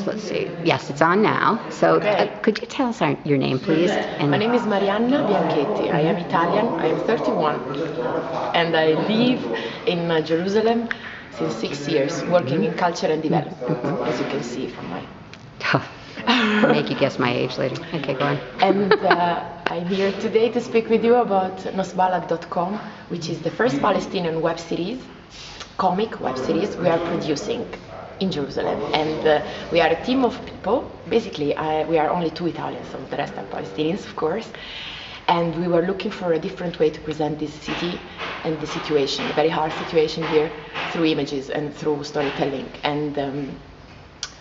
let's see. Yes, it's on now. So Okay. could you tell us your name, please? And My name is Marianna Bianchetti. I am Italian. I am 31, and I live in Jerusalem since 6 years, working in culture and development, as you can see from my. make you guess my age later. Okay, go on. And I'm here today to speak with you about Balad.com, which is the first Palestinian web series, comic web series we are producing in Jerusalem. And we are a team of people. Basically, we are only 2 Italians, so the rest are Palestinians, of course. And we were looking for a different way to present this city and the situation, a very hard situation here, through images and through storytelling. And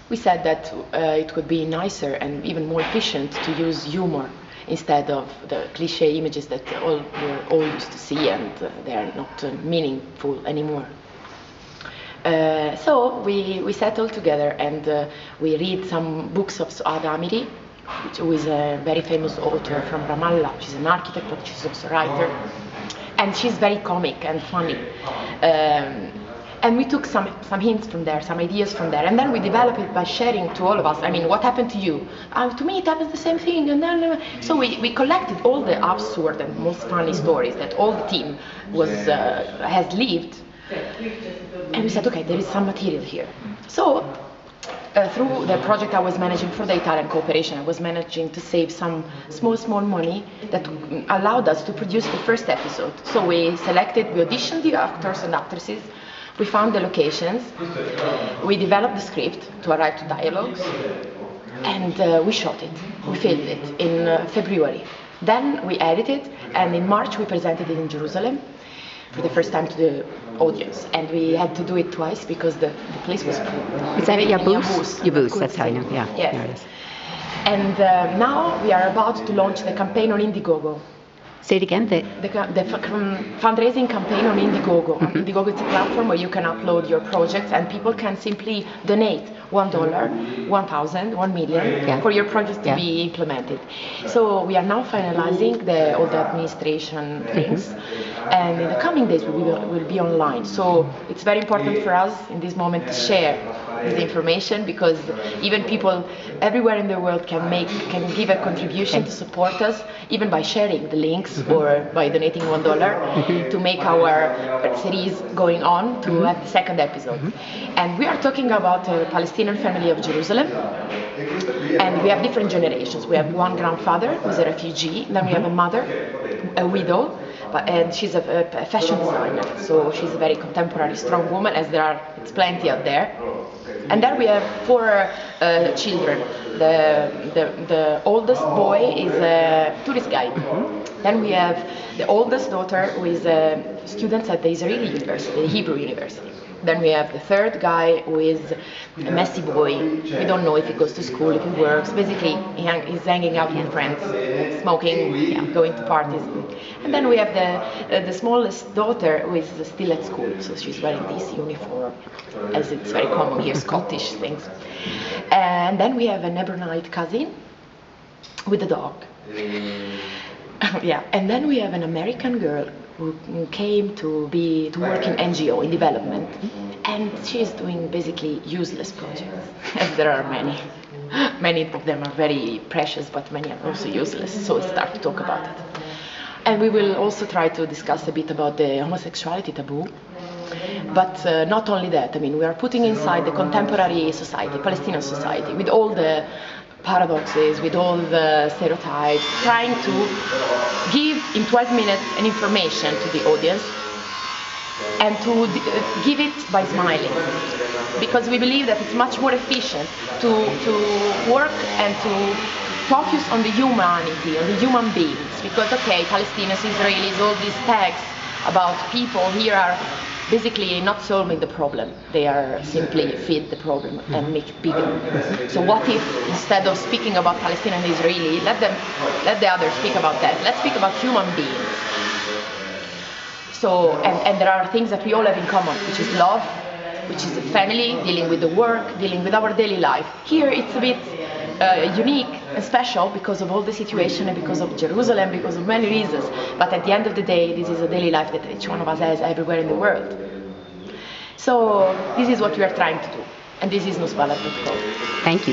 we said that it would be nicer and even more efficient to use humor instead of the cliché images that we're all used to see, and they are not meaningful anymore. So we settled together, and we read some books of Suad Amiri, who is a very famous author from Ramallah. She's an architect, but she's also a writer, and she's very comic and funny. And we took some hints from there, some ideas from there, and then we developed it by sharing to all of us. I mean, what happened to you? To me, it happened the same thing, and then so we collected all the absurd and most funny stories that all the team has lived, and we said, okay, there is some material here. So through the project I was managing for the Italian cooperation, I was managing to save some small money that allowed us to produce the first episode. So we auditioned the actors and actresses. We found the locations, we developed the script to arrive to dialogues, and we shot it, we filmed it in February. Then we edited, and in March we presented it in Jerusalem for the first time to the audience. And we had to do it twice because the place was full. Is that at Yabus? Yabus, That's how I know, yeah. Yes. There it is. And now we are about to launch the campaign on Indiegogo. Say it again. The fundraising campaign on Indiegogo. Indiegogo is a platform where you can upload your projects, and people can simply donate $1, 1,000, 1 million for your project to be implemented. So we are now finalizing all the administration things, and in the coming days we will be online. So it's very important for us in this moment to share this information, because even people everywhere in the world can give a contribution to support us, even by sharing the links or by donating $1 to make our series going on to have the second episode. And we are talking about a Palestinian family of Jerusalem, and we have different generations. We have one grandfather who's a refugee, then we have a mother, a widow, and she's a fashion designer, so she's a very contemporary, strong woman, as it's plenty out there. And then we have 4 children. The oldest boy is a tourist guide. Then we have the oldest daughter, who is a student at the Israeli university, the Hebrew university. Then we have the third guy, who is a messy boy. We don't know if he goes to school, if he works. Basically, he's hanging out with friends, smoking, going to parties. And then we have the smallest daughter, who is still at school. So she's wearing this uniform, as it's very common here, Scottish things. And then we have an Ebronite cousin with a dog. And then we have an American girl who came to work in NGO, in development, and she's doing basically useless projects, as there are many. Many of them are very precious, but many are also useless, so we start to talk about it. And we will also try to discuss a bit about the homosexuality taboo, but not only that. I mean, we are putting inside the contemporary society, Palestinian society, with all the paradoxes, with all the stereotypes, trying to give in 12 minutes an information to the audience, and to give it by smiling, because we believe that it's much more efficient to work and to focus on the humanity, on the human beings, because Palestinians, Israelis, all these tags about people here are basically not solving the problem. They are simply feed the problem and make it bigger. So what if, instead of speaking about Palestinian and Israeli, let the others speak about that. Let's speak about human beings. So, and there are things that we all have in common, which is love, which is family, dealing with the work, dealing with our daily life. Here it's a bit unique and special because of all the situation and because of Jerusalem, because of many reasons. But at the end of the day, this is a daily life that each one of us has everywhere in the world. So this is what we are trying to do. And this is nosbalad.com. Thank you.